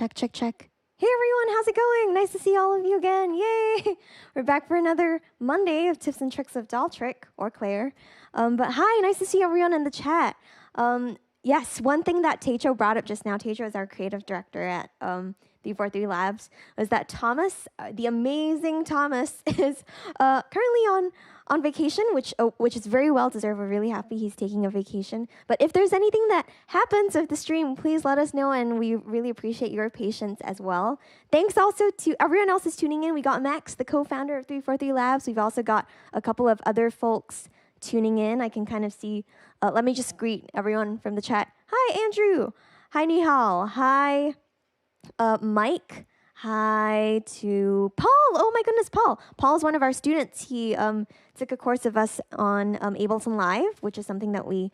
Check, check, check. Hey everyone, how's it going? Nice to see all of you again. Yay! We're back for another Monday of tips and tricks of dolltr or Claire. But hi, nice to see everyone in the chat. Yes, one thing that TAETRO brought up just now, TAETRO is our creative director at 343 Labs, was that Thomas, the amazing Thomas, is currently on vacation, which is very well deserved. We're really happy he's taking a vacation. But if there's anything that happens with the stream, please let us know, and we really appreciate your patience as well. Thanks also to everyone else who's tuning in. We got Max, the co-founder of 343 Labs. We've also got a couple of other folks tuning in. I can kind of see, let me just greet everyone from the chat. Hi, Andrew. Hi, Nihal. Hi, Mike. Hi to Paul. Oh my goodness, Paul. Paul is one of our students. He took a course of us on Ableton Live, which is something that we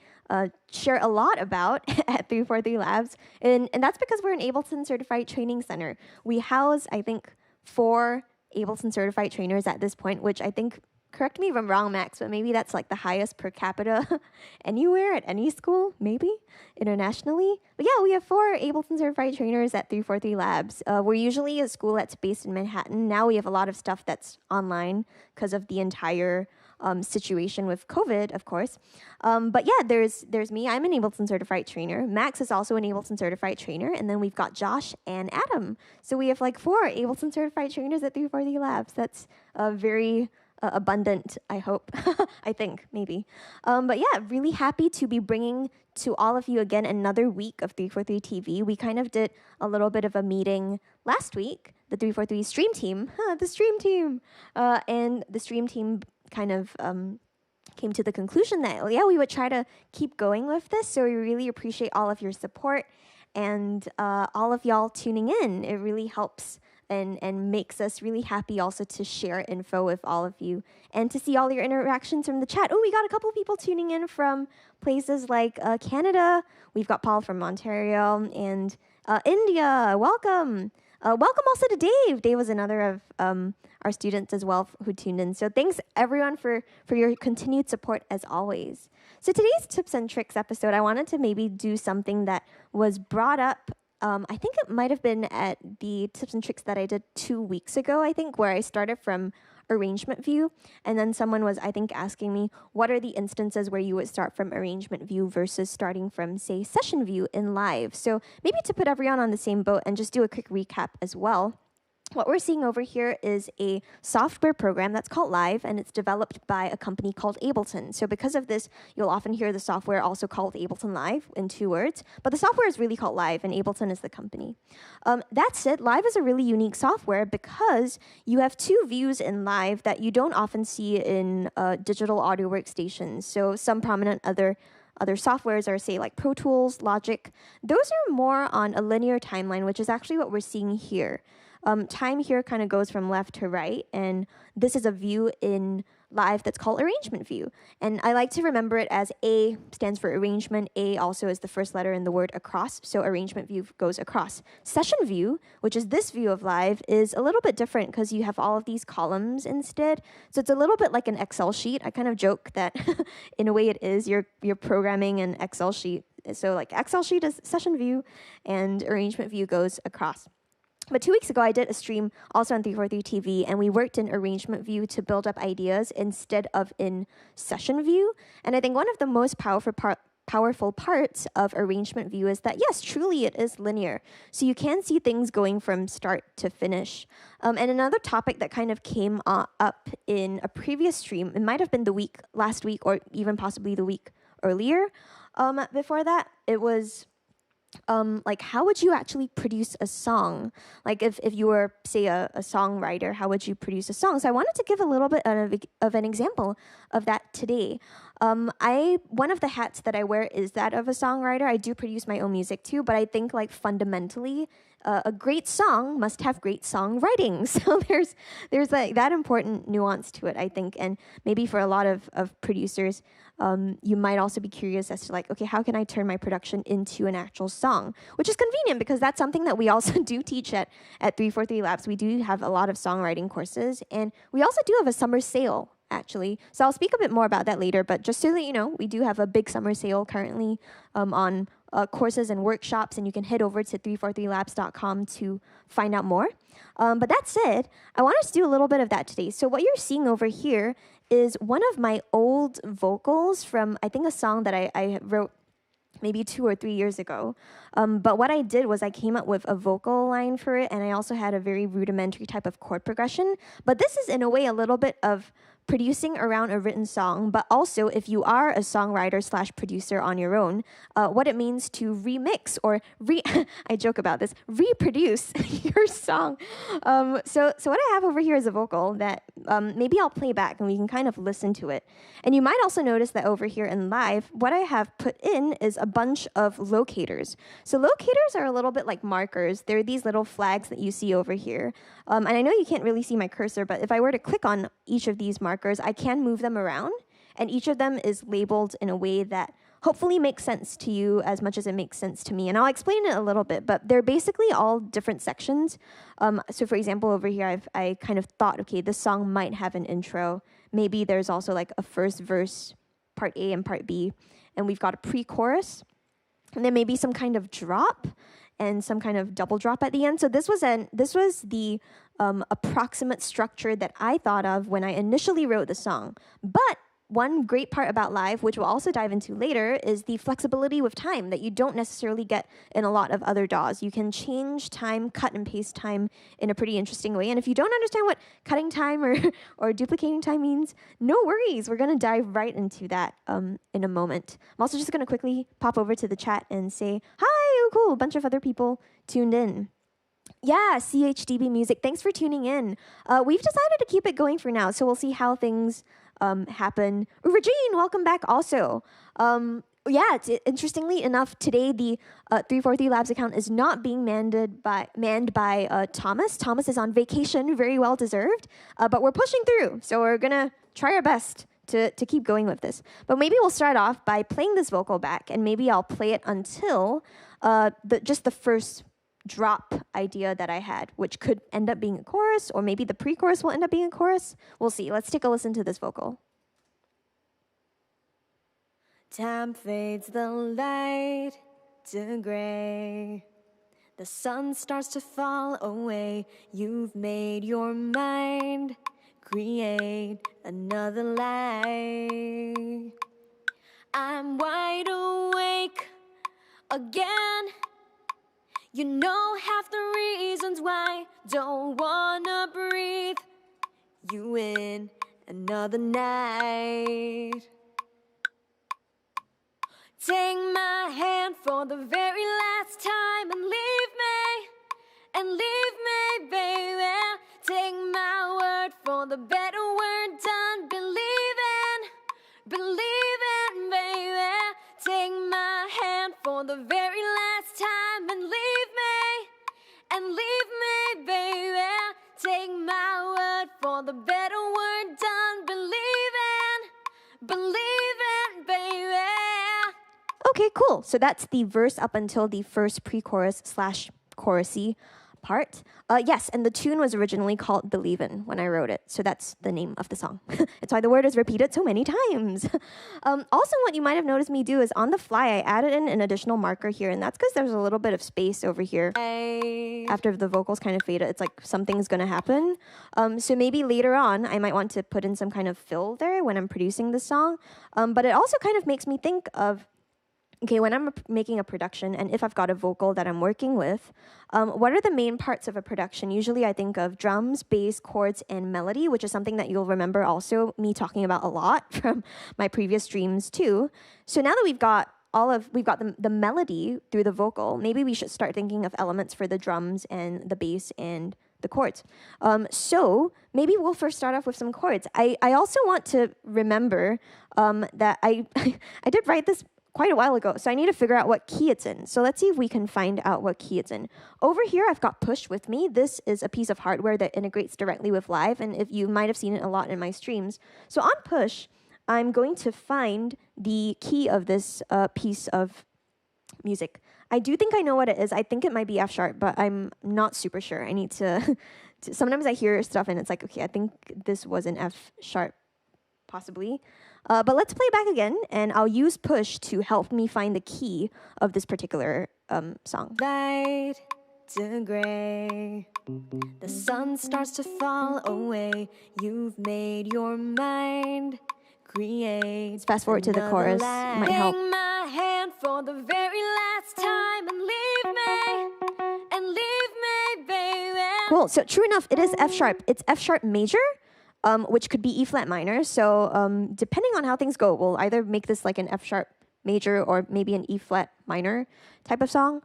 share a lot about at 343 Labs. And that's because we're an Ableton Certified Training Center. We house, I think, 4 Ableton Certified Trainers at this point, which I think, correct me if I'm wrong, Max, but maybe that's like the highest per capita anywhere at any school, maybe internationally. But yeah, we have 4 Ableton Certified Trainers at 343 Labs. We're usually a school that's based in Manhattan. Now we have a lot of stuff that's online because of the entire situation with COVID, of course. But yeah, there's me. I'm an Ableton Certified Trainer. Max is also an Ableton Certified Trainer. And then we've got Josh and Adam. So we have like 4 Ableton Certified Trainers at 343 Labs. That's very abundant, I hope. I think, maybe. But yeah, really happy to be bringing to all of you again another week of 343 TV. We kind of did a little bit of a meeting last week, the 343 stream team, the stream team. And the stream team kind of came to the conclusion that, yeah, we would try to keep going with this. So we really appreciate all of your support and all of y'all tuning in. It really helps and makes us really happy also to share info with all of you and to see all your interactions from the chat. Oh, we got a couple people tuning in from places like Canada. We've got Paul from Ontario and India. Welcome. Welcome also to Dave. Dave was another of our students as well who tuned in. So thanks everyone for your continued support as always. So today's tips and tricks episode, I wanted to maybe do something that was brought up I think it might have been at the tips and tricks that I did 2 weeks ago, I think, where I started from arrangement view. And then someone was, I think, asking me, what are the instances where you would start from arrangement view versus starting from, say, session view in live? So maybe to put everyone on the same boat and just do a quick recap as well. What we're seeing over here is a software program that's called Live, and it's developed by a company called Ableton. So because of this, you'll often hear the software also called Ableton Live in 2 words, but the software is really called Live, and Ableton is the company. That said, Live is a really unique software because you have 2 views in Live that you don't often see in digital audio workstations. So some prominent other softwares are, say, like Pro Tools, Logic. Those are more on a linear timeline, which is actually what we're seeing here. Time here kind of goes from left to right, and this is a view in Live that's called arrangement view. And I like to remember it as A stands for arrangement. A also is the first letter in the word across, so arrangement view goes across. Session view, which is this view of Live, is a little bit different because you have all of these columns instead. So it's a little bit like an Excel sheet. I kind of joke that in a way it is. You're programming an Excel sheet. So like Excel sheet is session view, and arrangement view goes across. But 2 weeks ago, I did a stream also on 343 TV, and we worked in arrangement view to build up ideas instead of in session view. And I think one of the most powerful parts of arrangement view is that, yes, truly it is linear. So you can see things going from start to finish. And another topic that kind of came up in a previous stream, it might have been last week, or even possibly the week earlier. Before that, it was like, how would you actually produce a song? Like if you were, say, a songwriter, how would you produce a song? So I wanted to give a little bit of an example of that today. One of the hats that I wear is that of a songwriter. I do produce my own music too, but I think like fundamentally, a great song must have great songwriting. So there's like that important nuance to it, I think. And maybe for a lot of producers, you might also be curious as to like, okay, how can I turn my production into an actual song? Which is convenient because that's something that we also do teach at 343 Labs. We do have a lot of songwriting courses, and we also do have a summer sale, actually. So I'll speak a bit more about that later, but just so that you know, we do have a big summer sale currently on courses and workshops, and you can head over to 343labs.com to find out more. But that said, I want us to do a little bit of that today. So what you're seeing over here is one of my old vocals from, I think, a song that I wrote maybe 2 or 3 years ago. But what I did was I came up with a vocal line for it, and I also had a very rudimentary type of chord progression. But this is, in a way, a little bit of producing around a written song, but also if you are a songwriter slash producer on your own, what it means to remix or I joke about this, reproduce your song. So what I have over here is a vocal that maybe I'll play back and we can kind of listen to it. And you might also notice that over here in live, what I have put in is a bunch of locators. So locators are a little bit like markers. They're these little flags that you see over here. And I know you can't really see my cursor, but if I were to click on each of these markers, I can move them around, and each of them is labeled in a way that hopefully makes sense to you as much as it makes sense to me. And I'll explain it a little bit, but they're basically all different sections. So for example, over here, I kind of thought, okay, this song might have an intro. Maybe there's also like a first verse, part A and part B, and we've got a pre-chorus, and then maybe some kind of drop and some kind of double drop at the end. So this was the approximate structure that I thought of when I initially wrote the song. But one great part about live, which we'll also dive into later, is the flexibility with time that you don't necessarily get in a lot of other DAWs. You can change time, cut and paste time in a pretty interesting way. And if you don't understand what cutting time or duplicating time means, no worries. We're going to dive right into that in a moment. I'm also just going to quickly pop over to the chat and say, hi, oh cool, a bunch of other people tuned in. Yeah, CHDB Music, thanks for tuning in. We've decided to keep it going for now, so we'll see how things happen. Regine, welcome back also. Yeah, interestingly enough, today the 343 Labs account is not being manned by Thomas. Thomas is on vacation, very well deserved, but we're pushing through, so we're going to try our best to keep going with this. But maybe we'll start off by playing this vocal back, and maybe I'll play it until just the first drop idea that I had, which could end up being a chorus, or maybe the pre-chorus will end up being a chorus. We'll see. Let's take a listen to this vocal. Time fades the light to gray. The sun starts to fall away. You've made your mind create another life. I'm wide awake again. You know half the reasons why. Don't wanna breathe you in another night. Take my hand for the very last time and leave me, baby. Take my word for the better word done. Believe in, baby. Take my hand for the very last time and leave me, baby. Take my word for the better word done. Believe in, baby. Okay, cool. So that's the verse up until the first pre-chorus / chorusy part. Yes, and the tune was originally called Believin' when I wrote it. So that's the name of the song. It's why the word is repeated so many times. Also, what you might have noticed me do is on the fly, I added in an additional marker here, and that's because there's a little bit of space over here. After the vocals kind of fade, it's like something's going to happen. So maybe later on, I might want to put in some kind of fill there when I'm producing the song. But it also kind of makes me think of, okay, when I'm making a production, and if I've got a vocal that I'm working with, what are the main parts of a production? Usually I think of drums, bass, chords, and melody, which is something that you'll remember also me talking about a lot from my previous streams too. So now that we've got the melody through the vocal, maybe we should start thinking of elements for the drums and the bass and the chords. So maybe we'll first start off with some chords. I also want to remember that I did write this quite a while ago, so I need to figure out what key it's in. So let's see if we can find out what key it's in. Over here, I've got Push with me. This is a piece of hardware that integrates directly with Live, and if you might have seen it a lot in my streams. So on Push, I'm going to find the key of this piece of music. I do think I know what it is. I think it might be F sharp, but I'm not super sure. I need to sometimes I hear stuff and it's like, okay, I think this was an F sharp, possibly. But let's play back again, and I'll use push to help me find the key of this particular song. Light to gray, the sun starts to fall away. You've made your mind create. Let's fast forward to the chorus. Might help. Take my hand for the very last time and leave me, baby. Cool. So true enough, it is F sharp. It's F sharp major, which could be E flat minor. So depending on how things go, we'll either make this like an F sharp major or maybe an E flat minor type of song.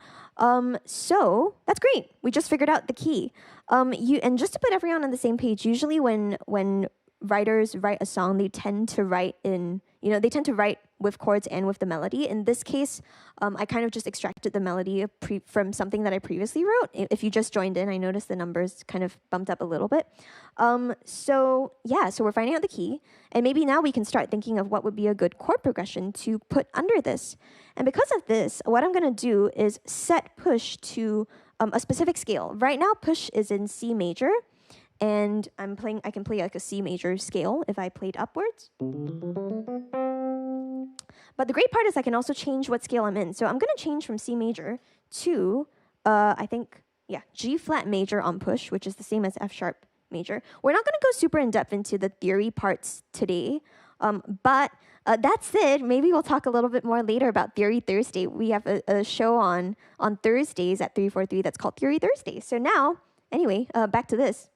So that's great. We just figured out the key. And just to put everyone on the same page, usually when writers write a song, they tend to write with chords and with the melody. In this case, I kind of just extracted the melody from something that I previously wrote. If you just joined in, I noticed the numbers kind of bumped up a little bit. So we're finding out the key, and maybe now we can start thinking of what would be a good chord progression to put under this. And because of this, what I'm going to do is set push to a specific scale. Right now, push is in C major. And I can play like a C major scale if I played upwards. But the great part is I can also change what scale I'm in. So I'm going to change from C major to, G flat major on push, which is the same as F sharp major. We're not going to go super in depth into the theory parts today. But that said, maybe we'll talk a little bit more later about Theory Thursday. We have a show on Thursdays at 343 that's called Theory Thursday. So now, anyway, back to this.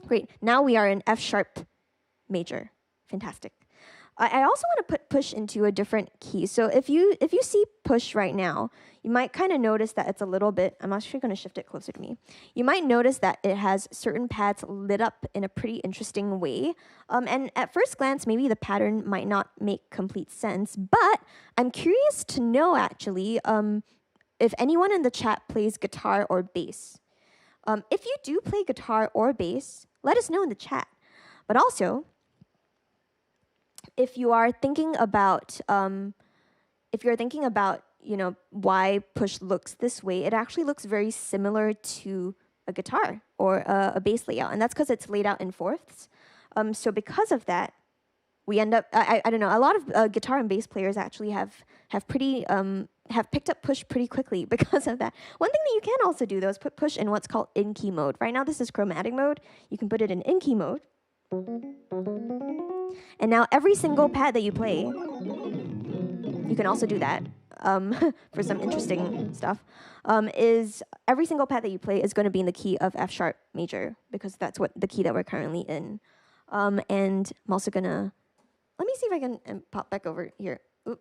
Great. Now we are in F sharp major. Fantastic. I also want to put push into a different key. So if you see push right now, you might kind of notice that it's a little bit, I'm actually going to shift it closer to me. You might notice that it has certain pads lit up in a pretty interesting way. And at first glance, maybe the pattern might not make complete sense, but I'm curious to know actually if anyone in the chat plays guitar or bass. If you do play guitar or bass, let us know in the chat. But also, if you are thinking about, why push looks this way, it actually looks very similar to a guitar or a bass layout, and that's because it's laid out in fourths. So because of that, we end up, I don't know, a lot of guitar and bass players actually have picked up push pretty quickly because of that. One thing that you can also do though is put push in what's called in-key mode. Right now this is chromatic mode. You can put it in in-key mode. And now every single pad that you play, you can also do that for some interesting stuff, is every single pad that you play is going to be in the key of F sharp major because that's what the key that we're currently in. And I'm also going to, let me see if I can pop back over here. Oop.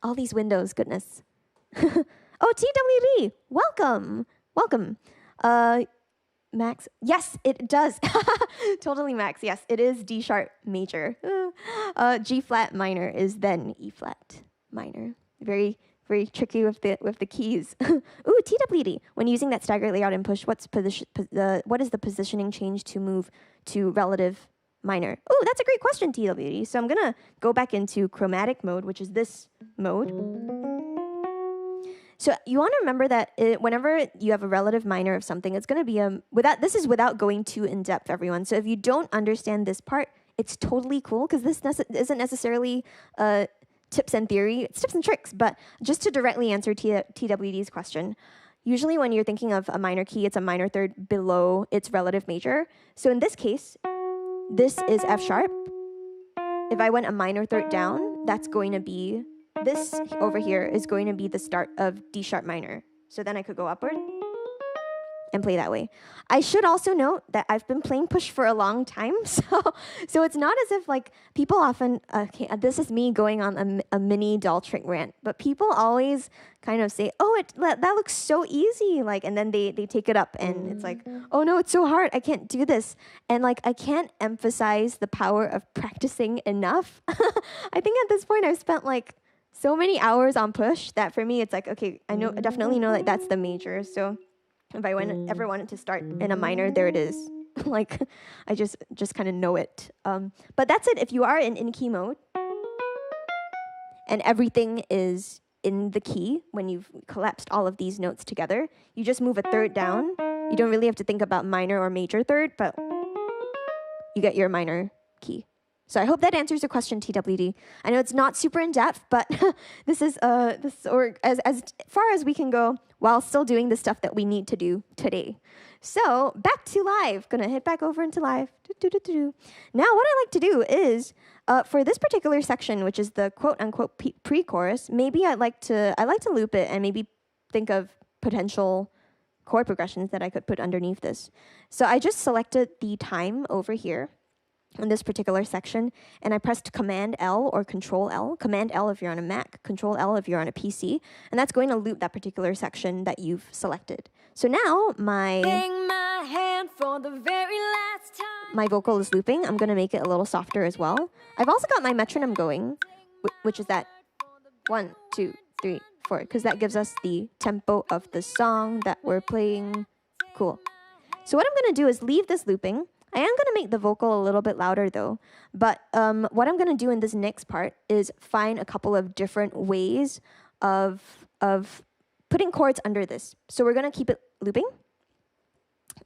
All these windows, goodness. Oh, TWD, welcome. Welcome. Max, yes, it does. Totally, Max. Yes, it is D sharp major. G flat minor is then E flat minor. Very, very tricky with the keys. Ooh, TWD. When using that staggered layout in push, what is the positioning change to move to relative minor? Oh, that's a great question, TWD. So I'm gonna go back into chromatic mode, which is this mode. So you want to remember that whenever you have a relative minor of something, it's going to be this is without going too in depth, everyone. So if you don't understand this part, it's totally cool because this isn't necessarily tips and theory. It's tips and tricks. But just to directly answer TWD's question, usually when you're thinking of a minor key, it's a minor third below its relative major. So in this case, this is F sharp. If I went a minor third down, that's going to be, this over here is going to be the start of D sharp minor. So then I could go upward and play that way. I should also note that I've been playing push for a long time. So it's not as if like people often, this is me going on a mini doll trick rant, but people always kind of say, oh, that looks so easy. Like, and then they take it up and it's like, oh no, it's so hard. I can't do this. And like, I can't emphasize the power of practicing enough. I think at this point I've spent like so many hours on push that for me, it's like, okay, I definitely know that that's the major. So if I ever wanted to start in a minor, there it is. Like, I just kind of know it. But that's it. If you are in key mode and everything is in the key, when you've collapsed all of these notes together, you just move a third down. You don't really have to think about minor or major third, but you get your minor key. So I hope that answers your question, TWD. I know it's not super in depth, but this is or as far as we can go while still doing the stuff that we need to do today. So back to live. Gonna hit back over into live. Now what I like to do is for this particular section, which is the quote unquote pre-chorus, maybe I like to loop it and maybe think of potential chord progressions that I could put underneath this. So I just selected the time over here in this particular section, and I pressed Command L or Control L. Command L if you're on a Mac, Control L if you're on a PC, and that's going to loop that particular section that you've selected. So now my vocal is looping. I'm going to make it a little softer as well. I've also got my metronome going, which is that 1, 2, 3, 4, because that gives us the tempo of the song that we're playing. Cool. So what I'm going to do is leave this looping. I am going to make the vocal a little bit louder though, but what I'm going to do in this next part is find a couple of different ways of putting chords under this. So we're going to keep it looping,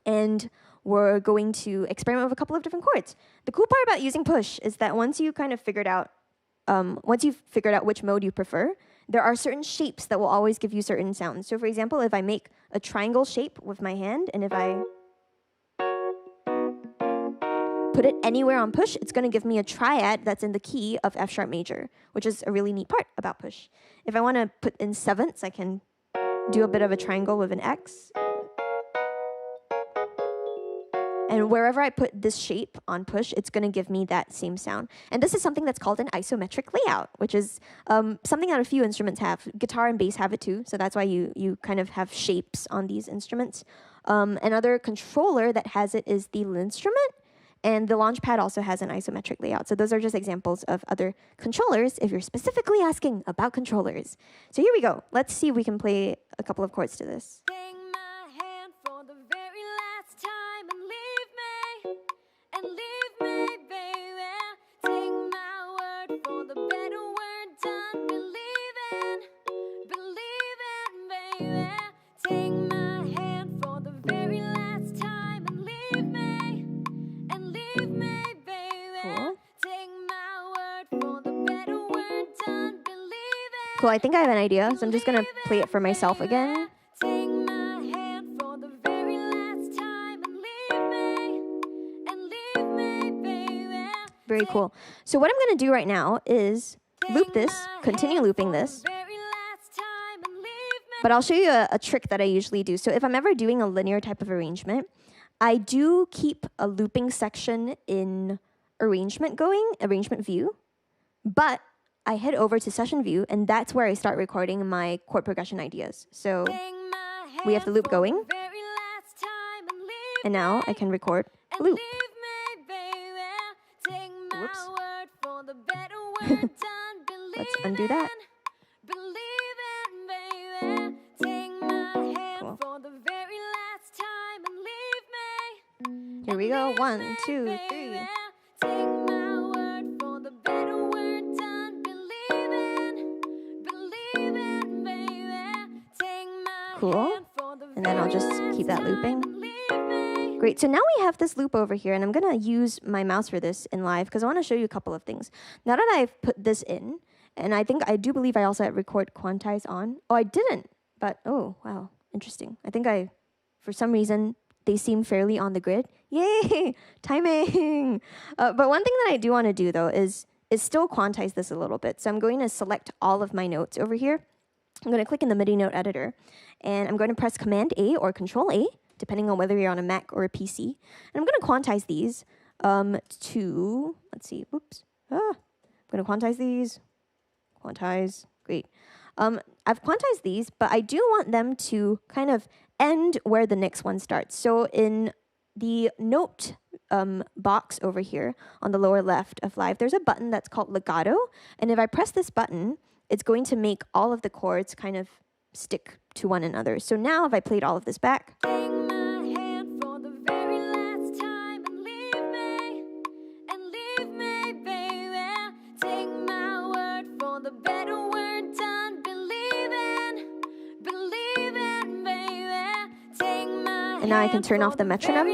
and we're going to experiment with a couple of different chords. The cool part about using push is that once you've figured out which mode you prefer, there are certain shapes that will always give you certain sounds. So for example, if I make a triangle shape with my hand, and if I put it anywhere on push, it's going to give me a triad that's in the key of F sharp major, which is a really neat part about push. If I want to put in sevenths, I can do a bit of a triangle with an X. And wherever I put this shape on push, it's going to give me that same sound. And this is something that's called an isometric layout, which is something that a few instruments have. Guitar and bass have it too, so that's why you kind of have shapes on these instruments. Another controller that has it is the Linstrument. And the Launchpad also has an isometric layout. So those are just examples of other controllers if you're specifically asking about controllers. So here we go. Let's see if we can play a couple of chords to this. Cool, I think I have an idea, so I'm just going to play it for myself again. Very cool. So what I'm going to do right now is loop this, continue looping this. But I'll show you a trick that I usually do. So if I'm ever doing a linear type of arrangement, I do keep a looping section in arrangement view, but I head over to session view, and that's where I start recording my chord progression ideas. So we have the loop going, and now I can record a loop. Whoops. Let's undo that. Cool. Here we go. 1, 2, 3. Cool. And then I'll just keep that looping. Great. So now we have this loop over here, and I'm going to use my mouse for this in live because I want to show you a couple of things. Now that I've put this in, and I do believe I also had record quantize on. Oh, I didn't, but oh, wow. Interesting. I think for some reason, they seem fairly on the grid. Yay! Timing! But one thing that I do want to do, though, is still quantize this a little bit. So I'm going to select all of my notes over here. I'm going to click in the MIDI note editor, and I'm going to press Command A or Control A, depending on whether you're on a Mac or a PC. And I'm going to quantize these to, let's see, whoops. I'm going to quantize these. Quantize, great. I've quantized these, but I do want them to kind of end where the next one starts. So in the note box over here on the lower left of live, there's a button that's called legato. And if I press this button, it's going to make all of the chords kind of stick to one another. So now if I played all of this back. And now I can turn off the metronome.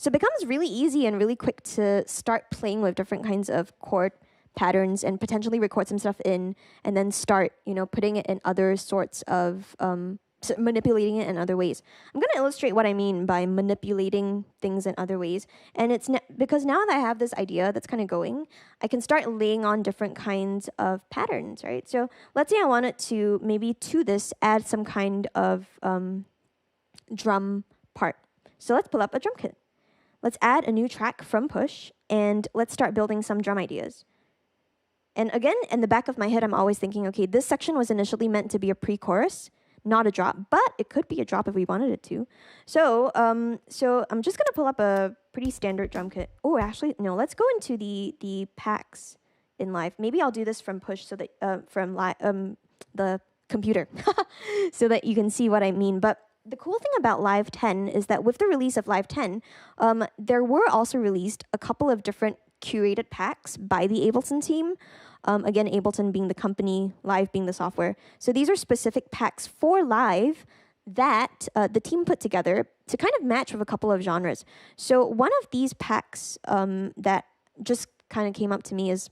So it becomes really easy and really quick to start playing with different kinds of chord patterns and potentially record some stuff in, and then start, putting it in other sorts of, manipulating it in other ways. I'm going to illustrate what I mean by manipulating things in other ways. And it's because now that I have this idea that's kind of going, I can start laying on different kinds of patterns, right? So let's say I wanted to maybe to this add some kind of drum part. So let's pull up a drum kit. Let's add a new track from Push, and let's start building some drum ideas. And again, in the back of my head, I'm always thinking, okay, this section was initially meant to be a pre-chorus, not a drop, but it could be a drop if we wanted it to. So I'm just going to pull up a pretty standard drum kit. Oh, actually, no, let's go into the packs in Live. Maybe I'll do this from Push so that from the computer so that you can see what I mean. But the cool thing about Live 10 is that with the release of Live 10, there were also released a couple of different curated packs by the Ableton team. Again, Ableton being the company, Live being the software. So these are specific packs for Live that the team put together to kind of match with a couple of genres. So one of these packs that just kind of came up to me is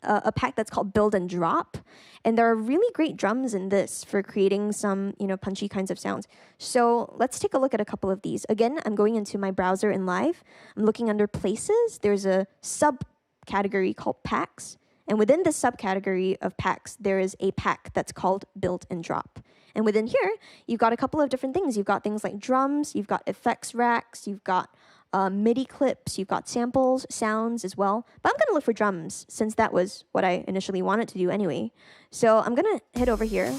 a pack that's called Build and Drop. And there are really great drums in this for creating some, punchy kinds of sounds. So let's take a look at a couple of these. Again, I'm going into my browser in Live. I'm looking under Places. There's a subcategory called Packs. And within this subcategory of packs, there is a pack that's called Build and Drop. And within here, you've got a couple of different things. You've got things like drums, you've got effects racks, you've got MIDI clips, you've got samples, sounds as well. But I'm going to look for drums since that was what I initially wanted to do anyway. So I'm going to head over here.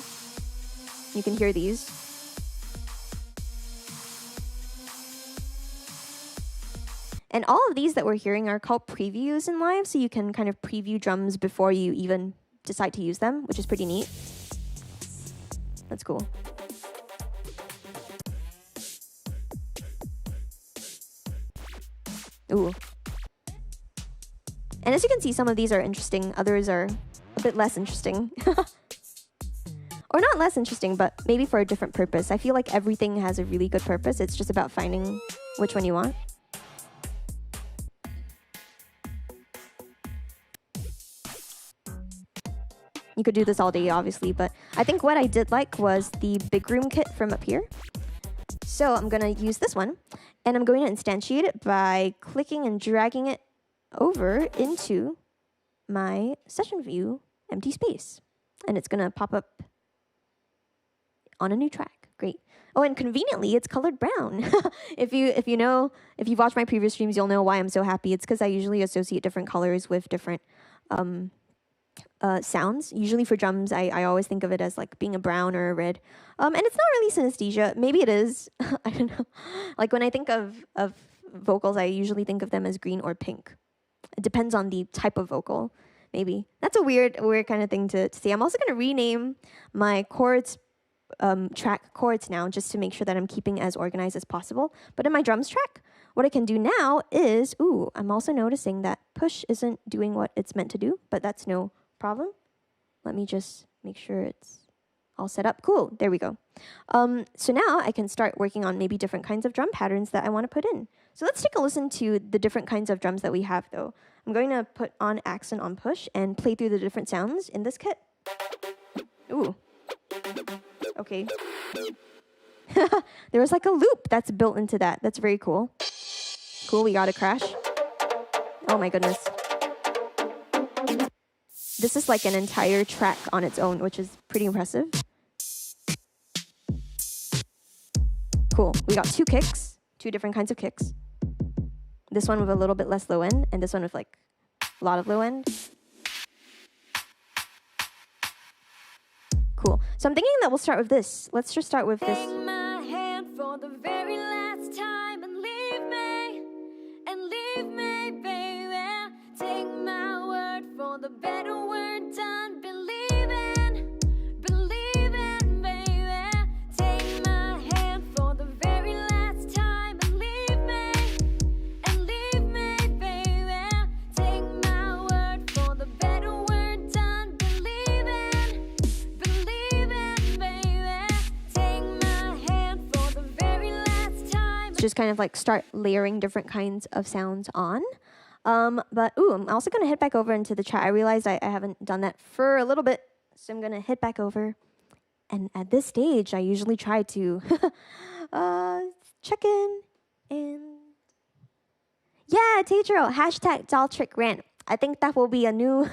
You can hear these. And all of these that we're hearing are called previews in Live, so you can kind of preview drums before you even decide to use them, which is pretty neat. That's cool. Ooh. And as you can see, some of these are interesting, others are a bit less interesting. Or not less interesting, but maybe for a different purpose. I feel like everything has a really good purpose. It's just about finding which one you want. You could do this all day, obviously, but I think what I did like was the big room kit from up here. So I'm going to use this one, and I'm going to instantiate it by clicking and dragging it over into my session view empty space. And it's going to pop up on a new track. Great. Oh, and conveniently, it's colored brown. If you've watched my previous streams, you'll know why I'm so happy. It's because I usually associate different colors with different sounds. Usually for drums, I always think of it as like being a brown or a red. And it's not really synesthesia. Maybe it is. I don't know. Like when I think of vocals, I usually think of them as green or pink. It depends on the type of vocal, maybe. That's a weird kind of thing to say. I'm also going to rename my chords, track chords now, just to make sure that I'm keeping as organized as possible. But in my drums track, what I can do now is, I'm also noticing that Push isn't doing what it's meant to do, but that's no problem. Let me just make sure it's all set up. Cool, there we go. So now I can start working on maybe different kinds of drum patterns that I want to put in. So let's take a listen to the different kinds of drums that we have though. I'm going to put on accent on Push and play through the different sounds in this kit. Ooh. Okay. There was like a loop that's built into that. That's very cool. Cool, we got a crash. Oh my goodness. This is like an entire track on its own, which is pretty impressive. Cool, we got two kicks, two different kinds of kicks. This one with a little bit less low end, and this one with like a lot of low end. Cool, so I'm thinking that we'll start with this. Let's just start with this. Take my hand for the very last time and leave me, baby. Take my word for the better word done. Believing, baby. Take my hand for the very last time and leave me, baby. Take my word for the better word done. Believing, baby. Take my just kind of like start layering different kinds of sounds on. But I'm also going to head back over into the chat. I realized I haven't done that for a little bit, so I'm going to head back over. And at this stage, I usually try to check in and yeah, TAETRO, hashtag dolltr rant. I think that will be a new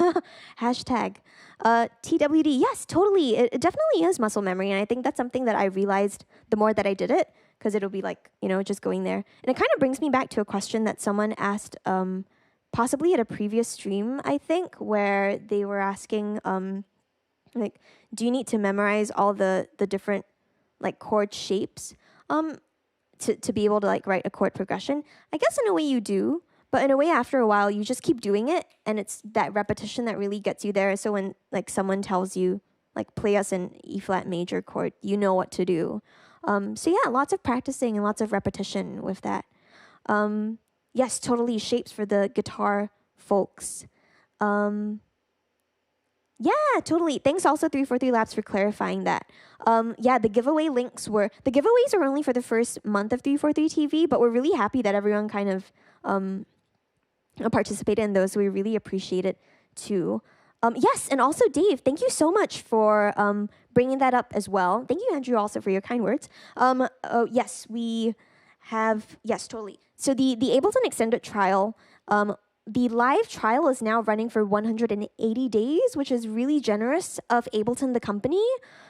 hashtag. TWD, yes, totally. It definitely is muscle memory. And I think that's something that I realized the more that I did it, because it'll be like, just going there. And it kind of brings me back to a question that someone asked possibly at a previous stream, I think, where they were asking, like, do you need to memorize all the different like chord shapes to be able to like write a chord progression? I guess in a way you do. But in a way, after a while, you just keep doing it, and it's that repetition that really gets you there. So when like someone tells you, like, play us an E flat major chord, you know what to do. So yeah, lots of practicing and lots of repetition with that. Yes, totally, shapes for the guitar folks. Yeah, totally. Thanks also 343 Labs for clarifying that. Yeah, the giveaways are only for the first month of 343 TV, but we're really happy that everyone kind of participated in those. So we really appreciate it too. Yes, and also Dave, thank you so much for bringing that up as well. Thank you, Andrew, also for your kind words. Yes, we have, yes, totally. So the Ableton extended trial, the live trial is now running for 180 days, which is really generous of Ableton, the company.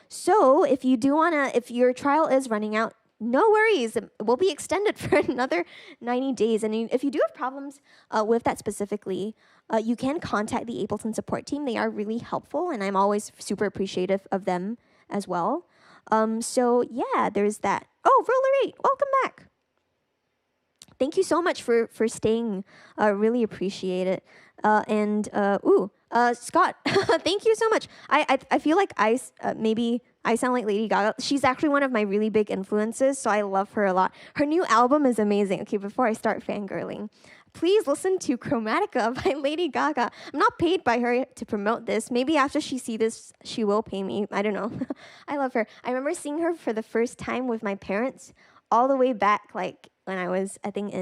So if your trial is running out, no worries, it will be extended for another 90 days. And if you do have problems with that specifically, you can contact the Ableton support team. They are really helpful, and I'm always super appreciative of them as well. So yeah, there's that. Oh, Roller 8, welcome back. Thank you so much for staying. Really appreciate it. Scott, thank you so much. I feel like maybe I sound like Lady Gaga. She's actually one of my really big influences, so I love her a lot. Her new album is amazing. Okay, before I start fangirling, please listen to Chromatica by Lady Gaga. I'm not paid by her to promote this. Maybe after she sees this, she will pay me. I don't know. I love her. I remember seeing her for the first time with my parents all the way back, like when I was, I think,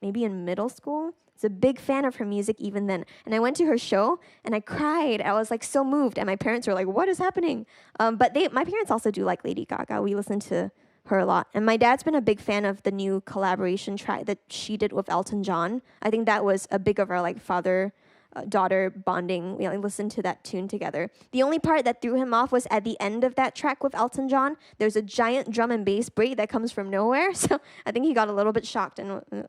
maybe in middle school. I was a big fan of her music even then. And I went to her show and I cried. I was like so moved. And my parents were like, what is happening? But my parents also do like Lady Gaga. We listen to her a lot. And my dad's been a big fan of the new collaboration track that she did with Elton John. I think that was a big of our like father-daughter bonding. We listened to that tune together. The only part that threw him off was at the end of that track with Elton John. There's a giant drum and bass break that comes from nowhere. So I think he got a little bit shocked.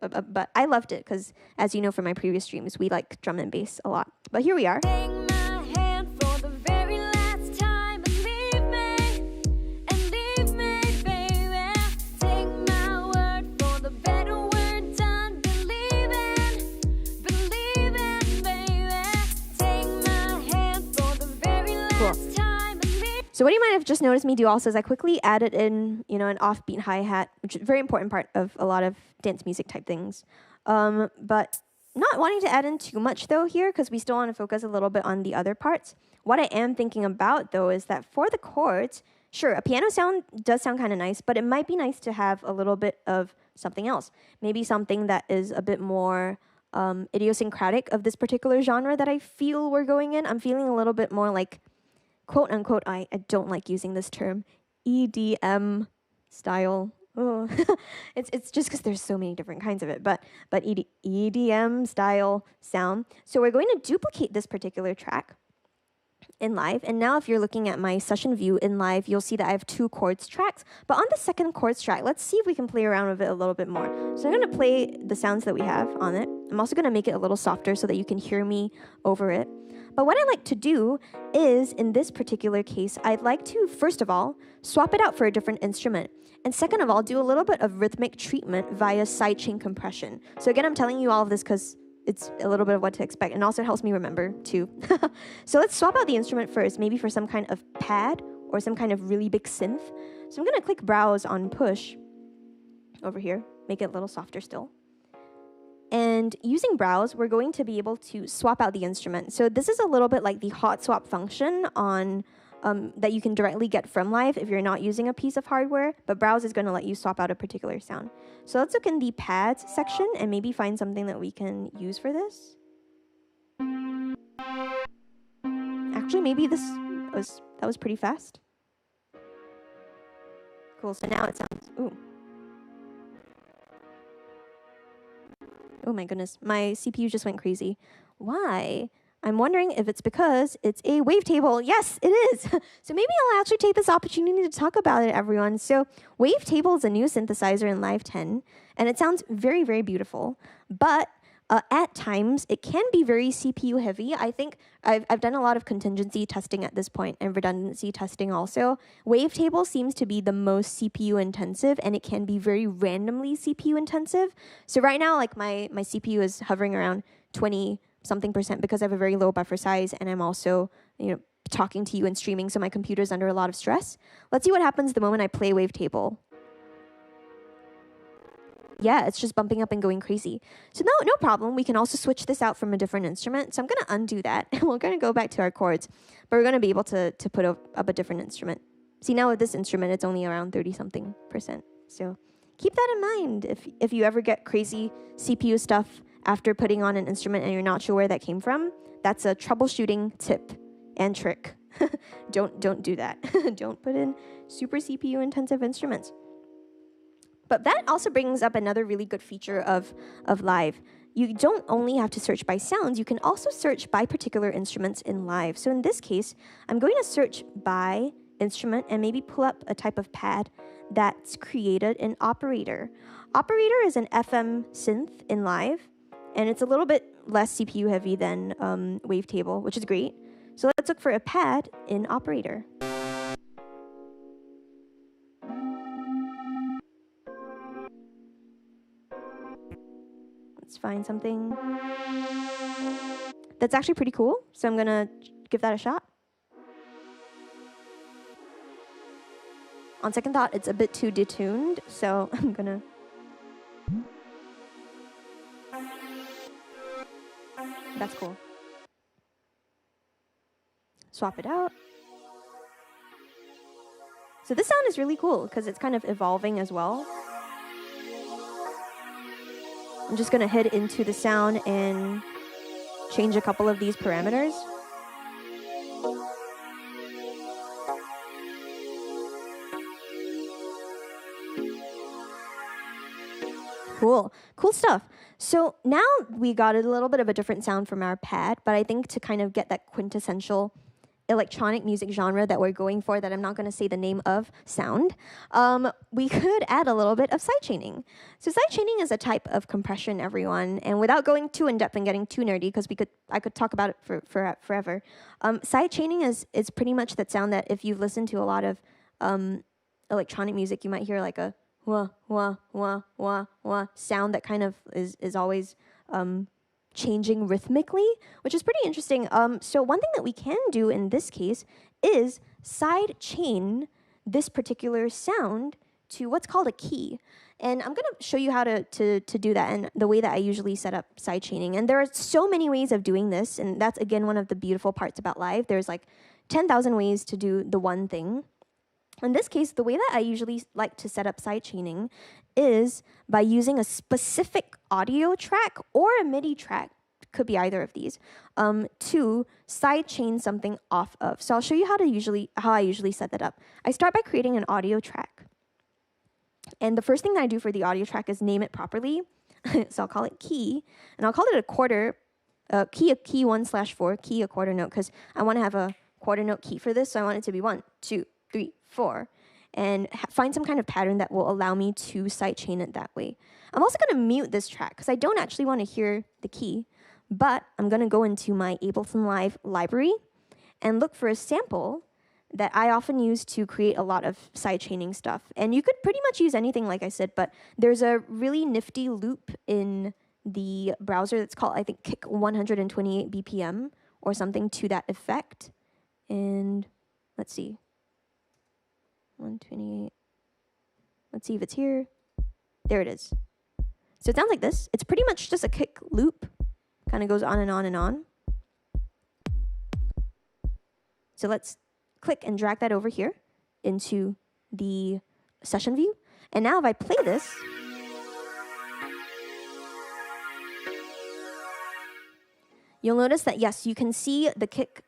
But I loved it because, as you know from my previous streams, we like drum and bass a lot. But here we are. Take my hand for the very last time and leave me, baby. Take my word for the better word done. Believing, baby. Take my hand for the very last time and leave. So what you might have just noticed me do also is I quickly added in, an offbeat hi-hat, which is a very important part of a lot of dance music type things. But not wanting to add in too much though here, because we still want to focus a little bit on the other parts. What I am thinking about though is that for the chords, sure, a piano sound does sound kind of nice, but it might be nice to have a little bit of something else. Maybe something that is a bit more idiosyncratic of this particular genre that I feel we're going in. I'm feeling a little bit more like, quote unquote, I don't like using this term, EDM style. Oh. it's just because there's so many different kinds of it, but EDM style sound. So we're going to duplicate this particular track in live. And now if you're looking at my session view in live, you'll see that I have 2 chords tracks. But on the second chords track, let's see if we can play around with it a little bit more. So I'm going to play the sounds that we have on it. I'm also going to make it a little softer so that you can hear me over it. But what I like to do is, in this particular case, I'd like to, first of all, swap it out for a different instrument. And second of all, do a little bit of rhythmic treatment via sidechain compression. So again, I'm telling you all of this because it's a little bit of what to expect, and also helps me remember too. So let's swap out the instrument first, maybe for some kind of pad or some kind of really big synth. So I'm going to click Browse on Push over here, make it a little softer still. And using Browse, we're going to be able to swap out the instrument. So this is a little bit like the hot swap function on that you can directly get from Live if you're not using a piece of hardware, but Browse is going to let you swap out a particular sound. So let's look in the pads section and maybe find something that we can use for this. Actually, maybe that was pretty fast. Cool, so now it sounds, ooh. Oh my goodness, my CPU just went crazy. Why? I'm wondering if it's because it's a wavetable. Yes, it is. So maybe I'll actually take this opportunity to talk about it, everyone. So wavetable is a new synthesizer in Live 10, and it sounds very, very beautiful. But at times, it can be very CPU heavy. I think I've done a lot of contingency testing at this point and redundancy testing also. Wavetable seems to be the most CPU intensive, and it can be very randomly CPU intensive. So right now, like my CPU is hovering around 20-something% because I have a very low buffer size, and I'm also, talking to you and streaming, so my computer's under a lot of stress. Let's see what happens the moment I play wavetable. Yeah, it's just bumping up and going crazy. So no problem. We can also switch this out from a different instrument. So I'm going to undo that, and we're going to go back to our chords. But we're going to be able to put up a different instrument. See, now with this instrument, it's only around 30-something%. So keep that in mind if you ever get crazy CPU stuff after putting on an instrument and you're not sure where that came from. That's a troubleshooting tip and trick. Don't do that. Don't put in super CPU intensive instruments. But that also brings up another really good feature of Live. You don't only have to search by sounds, you can also search by particular instruments in Live. So in this case, I'm going to search by instrument and maybe pull up a type of pad that's created in Operator. Operator is an FM synth in Live, and it's a little bit less CPU heavy than Wavetable, which is great. So let's look for a pad in Operator. Let's find something that's actually pretty cool. So I'm gonna give that a shot. On second thought, it's a bit too detuned, so I'm gonna. That's cool. Swap it out. So this sound is really cool because it's kind of evolving as well. I'm just going to head into the sound and change a couple of these parameters. Cool stuff. So now we got a little bit of a different sound from our pad, but I think to kind of get that quintessential electronic music genre that we're going for, that I'm not going to say the name of sound, we could add a little bit of sidechaining. So sidechaining is a type of compression, everyone, and without going too in depth and getting too nerdy, because I could talk about it for forever. Sidechaining is pretty much that sound that if you've listened to a lot of electronic music, you might hear like a wah wah wah wah wah sound that kind of is always changing rhythmically, which is pretty interesting. So one thing that we can do in this case is side chain this particular sound to what's called a key. And I'm going to show you how to do that and the way that I usually set up side chaining. And there are so many ways of doing this, and that's, again, one of the beautiful parts about Live. There's like 10,000 ways to do the one thing. In this case, the way that I usually like to set up side chaining is by using a specific audio track or a MIDI track, could be either of these, to side chain something off of. So I'll show you how I usually set that up. I start by creating an audio track. And the first thing that I do for the audio track is name it properly. So I'll call it key, and I'll call it a quarter, key 1/4, key a quarter note, because I want to have a quarter note key for this. So I want it to be 1, 2, 3, 4, and find some kind of pattern that will allow me to sidechain it that way. I'm also going to mute this track because I don't actually want to hear the key, but I'm going to go into my Ableton Live library and look for a sample that I often use to create a lot of sidechaining stuff. And you could pretty much use anything, like I said, but there's a really nifty loop in the browser that's called, I think, Kick 128 BPM or something to that effect. And let's see. 128. Let's see if it's here. There it is. So it sounds like this. It's pretty much just a kick loop. Kind of goes on and on and on. So let's click and drag that over here into the session view. And now if I play this, you'll notice that, yes, you can see the kick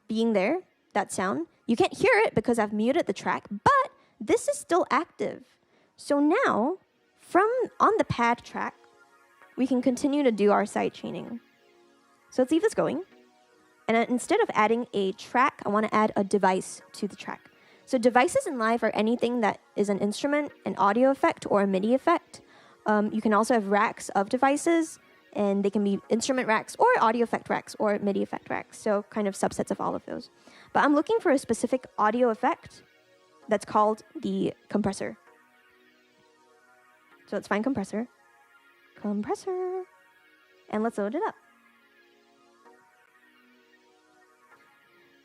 being there, that sound. You can't hear it because I've muted the track, but this is still active. So now, from on the pad track, we can continue to do our side chaining. So let's leave this going. And instead of adding a track, I want to add a device to the track. So devices in Live are anything that is an instrument, an audio effect, or a MIDI effect. You can also have racks of devices, and they can be instrument racks or audio effect racks or MIDI effect racks. So kind of subsets of all of those. But I'm looking for a specific audio effect that's called the compressor. So let's find compressor. Compressor. And let's load it up.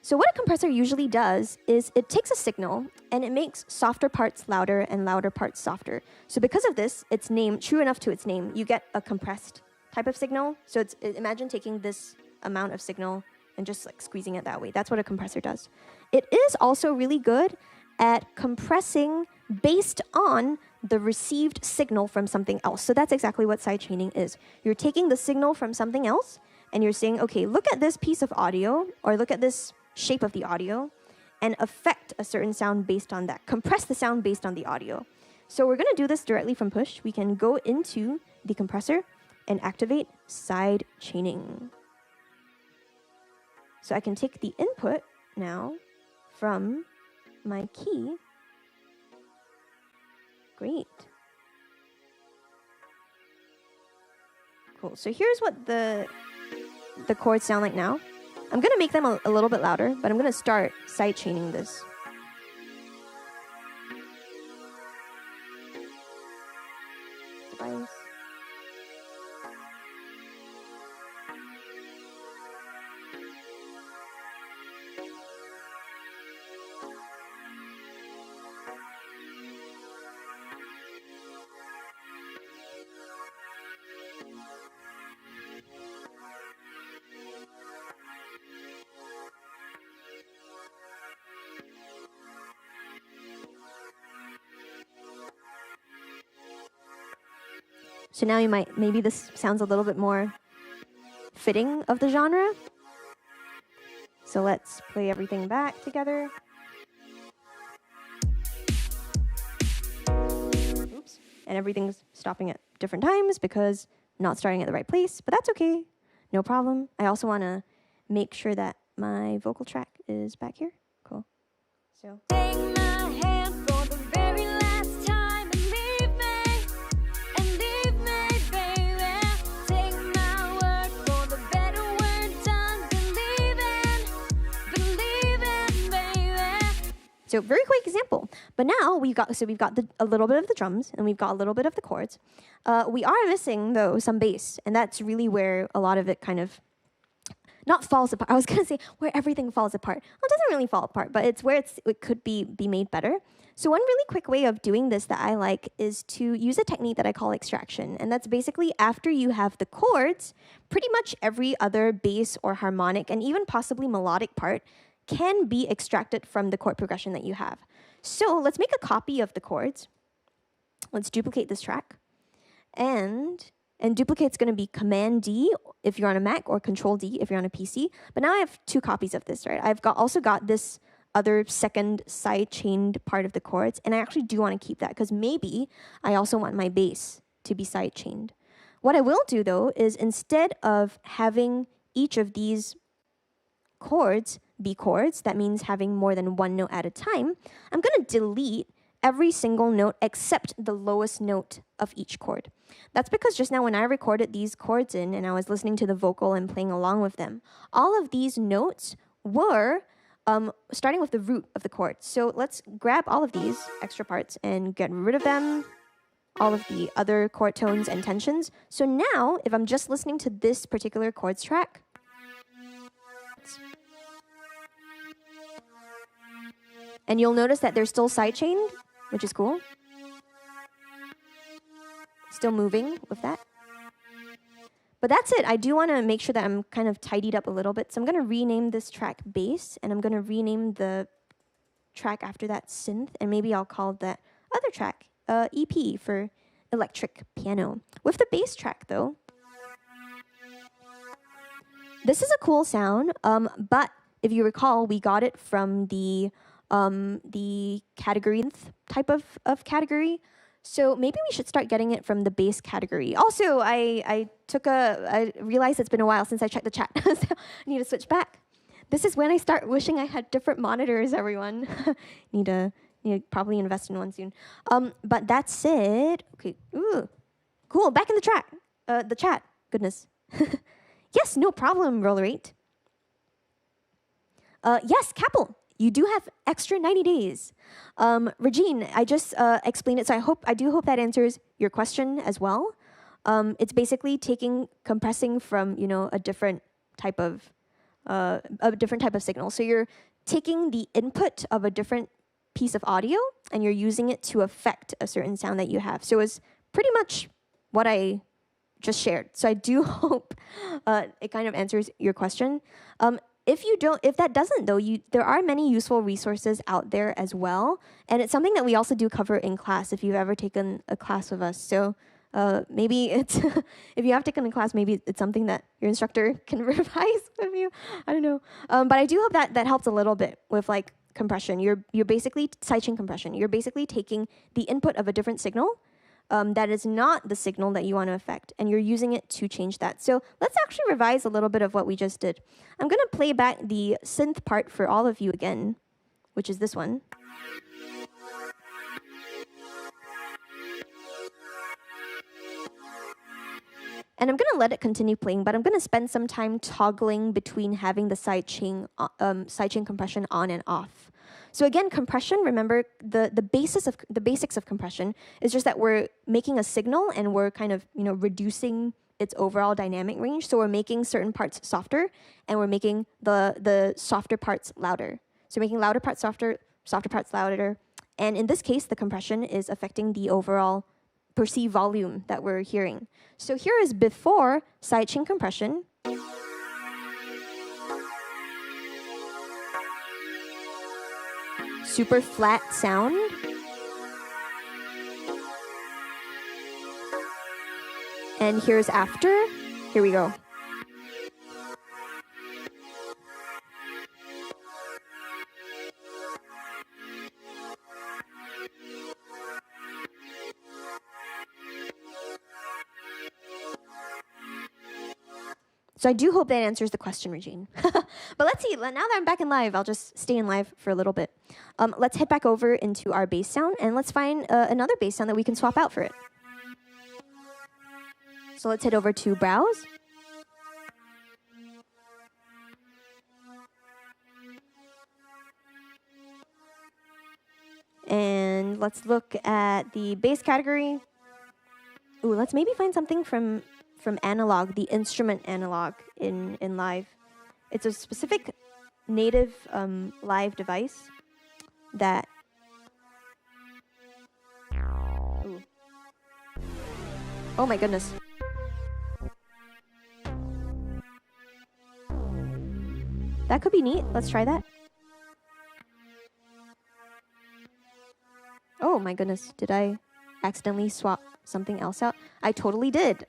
So what a compressor usually does is it takes a signal and it makes softer parts louder and louder parts softer. So because of this, its name, true enough to its name, you get a compressed type of signal. So imagine taking this amount of signal and just like squeezing it that way. That's what a compressor does. It is also really good at compressing based on the received signal from something else. So that's exactly what sidechaining is. You're taking the signal from something else and you're saying, okay, look at this piece of audio or look at this shape of the audio and affect a certain sound based on that. Compress the sound based on the audio. So we're going to do this directly from Push. We can go into the compressor and activate side chaining. So I can take the input now from my key. Great. Cool. So here's what the chords sound like now. I'm going to make them a little bit louder, but I'm going to start side chaining this. Device. So now maybe this sounds a little bit more fitting of the genre. So let's play everything back together. Oops. And everything's stopping at different times because not starting at the right place, but that's okay. No problem. I also want to make sure that my vocal track is back here. Cool. So. Take my hand for the very last time and leave me, baby. Take my word for the better word done, believing, baby. So very quick example. But now we've got a little bit of the drums and we've got a little bit of the chords. We are missing though some bass, and that's really where a lot of it kind of not falls apart. I was going to say where everything falls apart. Well, it doesn't really fall apart, but it's where it could be made better. So one really quick way of doing this that I like is to use a technique that I call extraction. And that's basically after you have the chords, pretty much every other bass or harmonic and even possibly melodic part can be extracted from the chord progression that you have. So let's make a copy of the chords. Let's duplicate this track. And duplicate's going to be Command D if you're on a Mac or Control D if you're on a PC. But now I have two copies of this, right? I've also got this other second side chained part of the chords, and I actually do want to keep that because maybe I also want my bass to be side chained. What I will do though is instead of having each of these chords be chords, that means having more than one note at a time, I'm going to delete every single note except the lowest note of each chord. That's because just now when I recorded these chords in and I was listening to the vocal and playing along with them, all of these notes were starting with the root of the chord. So let's grab all of these extra parts and get rid of them, all of the other chord tones and tensions. So now if I'm just listening to this particular chords track, and you'll notice that they're still sidechained, which is cool. Still moving with that. But that's it. I do want to make sure that I'm kind of tidied up a little bit. So I'm going to rename this track bass, and I'm going to rename the track after that synth, and maybe I'll call that other track EP for electric piano. With the bass track though, this is a cool sound, but if you recall, we got it from the category type of category. So maybe we should start getting it from the bass category. Also, I realized it's been a while since I checked the chat, so I need to switch back. This is when I start wishing I had different monitors, everyone. need to probably invest in one soon. But that's it. Okay, ooh, cool, back in the chat, goodness. Yes, no problem, Rollerate. Yes, Capel, you do have extra 90 days. Regine, I just explained it, so I do hope that answers your question as well. It's basically compressing from, a different type of signal. So you're taking the input of a different piece of audio and you're using it to affect a certain sound that you have. So it's pretty much what I just shared. So I do hope it kind of answers your question. If that doesn't though, there are many useful resources out there as well. And it's something that we also do cover in class if you've ever taken a class with us. So maybe it's, if you have taken a class, maybe it's something that your instructor can revise with you. I don't know. But I do hope that helps a little bit with like compression. You're basically sidechain compression. You're basically taking the input of a different signal that is not the signal that you want to affect, and you're using it to change that. So let's actually revise a little bit of what we just did. I'm going to play back the synth part for all of you again, which is this one. And I'm going to let it continue playing, but I'm going to spend some time toggling between having the sidechain compression on and off. So again, compression, remember the basics of compression is just that we're making a signal and we're kind of, reducing its overall dynamic range. So we're making certain parts softer and we're making the softer parts louder. So making louder parts softer parts louder. And in this case, the compression is affecting the overall perceived volume that we're hearing. So here is before sidechain compression. Super flat sound. And here's after. Here we go. So I do hope that answers the question, Regine. But let's see, now that I'm back in live, I'll just stay in live for a little bit. Let's head back over into our bass sound and let's find another bass sound that we can swap out for it. So let's head over to Browse. And let's look at the bass category. Ooh, let's maybe find something from analog, the instrument analog in live. It's a specific native live device that... Ooh. Oh my goodness. That could be neat. Let's try that. Oh my goodness. Did I accidentally swap something else out? I totally did.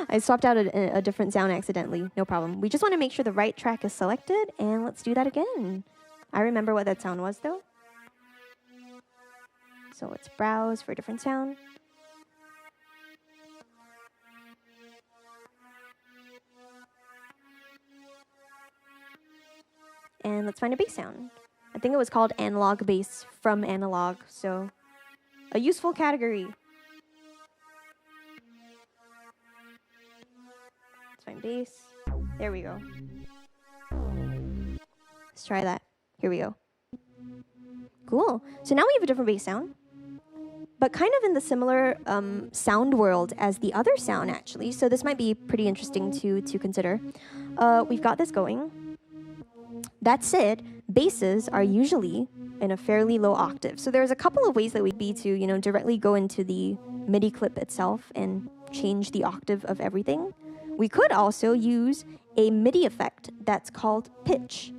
I swapped out a different sound accidentally. No problem. We just want to make sure the right track is selected, and let's do that again. I remember what that sound was, though. So let's browse for a different sound. And let's find a bass sound. I think it was called analog bass from analog, so a useful category. Let's find bass. There we go. Let's try that. Here we go. Cool. So now we have a different bass sound, but kind of in the similar sound world as the other sound, actually. So this might be pretty interesting to consider. We've got this going. That said, basses are usually in a fairly low octave. So there's a couple of ways that we'd be to, directly go into the MIDI clip itself and change the octave of everything. we could also use a MIDI effect that's called pitch.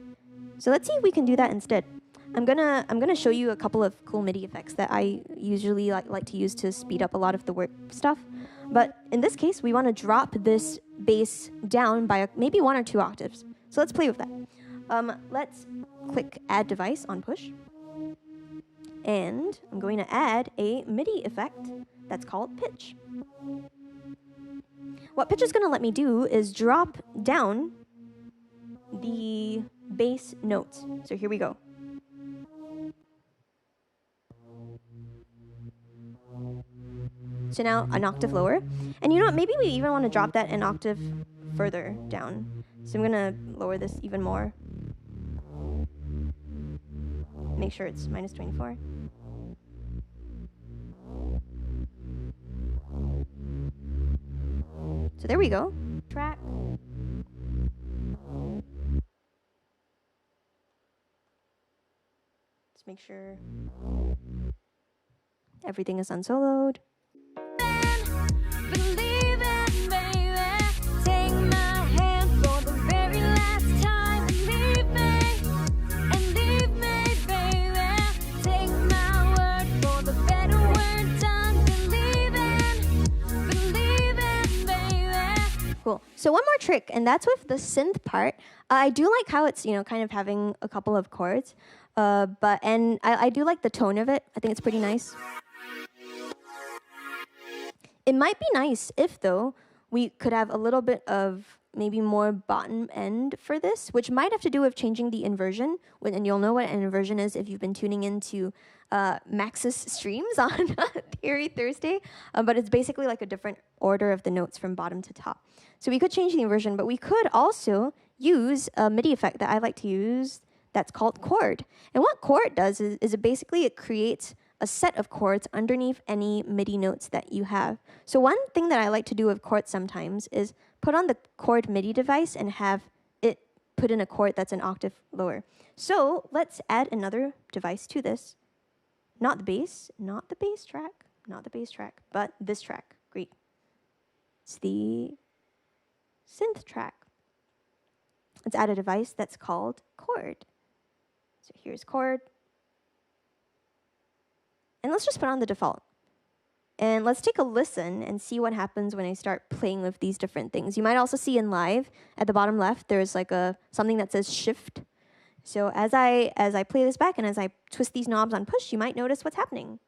So let's see if we can do that instead. I'm gonna show you a couple of cool MIDI effects that I usually like to use to speed up a lot of the work stuff. But in this case, we want to drop this bass down by maybe 1 or 2 octaves. So let's play with that. Let's click Add Device on Push. And I'm going to add a MIDI effect that's called Pitch. What Pitch is going to let me do is drop down the bass notes. So here we go. So now an octave lower. And you know what? Maybe we even want to drop that an octave further down. So I'm going to lower this even more. Make sure it's -24. So there we go. Track. Let's make sure everything is unsoloed. Believe it, baby. Take my hand for the very last time and leave me, baby. Take my word for the better word done. Believe it, baby. Cool. So one more trick, and that's with the synth part. I do like how it's, kind of having a couple of chords, and I do like the tone of it. I think it's pretty nice. It might be nice if, though, we could have a little bit of maybe more bottom end for this, which might have to do with changing the inversion. And you'll know what an inversion is if you've been tuning into Max's streams on Theory Thursday. But it's basically like a different order of the notes from bottom to top. So we could change the inversion, but we could also use a MIDI effect that I like to use that's called chord. And what chord does is it creates a set of chords underneath any MIDI notes that you have. So one thing that I like to do with chords sometimes is put on the chord MIDI device and have it put in a chord that's an octave lower. So let's add another device to this. Not the bass track, but this track. Great. It's the synth track. Let's add a device that's called chord. So here's chord. And let's just put on the default. And let's take a listen and see what happens when I start playing with these different things. You might also see in live at the bottom left, there's like something that says shift. So as I play this back and as I twist these knobs on push, you might notice what's happening.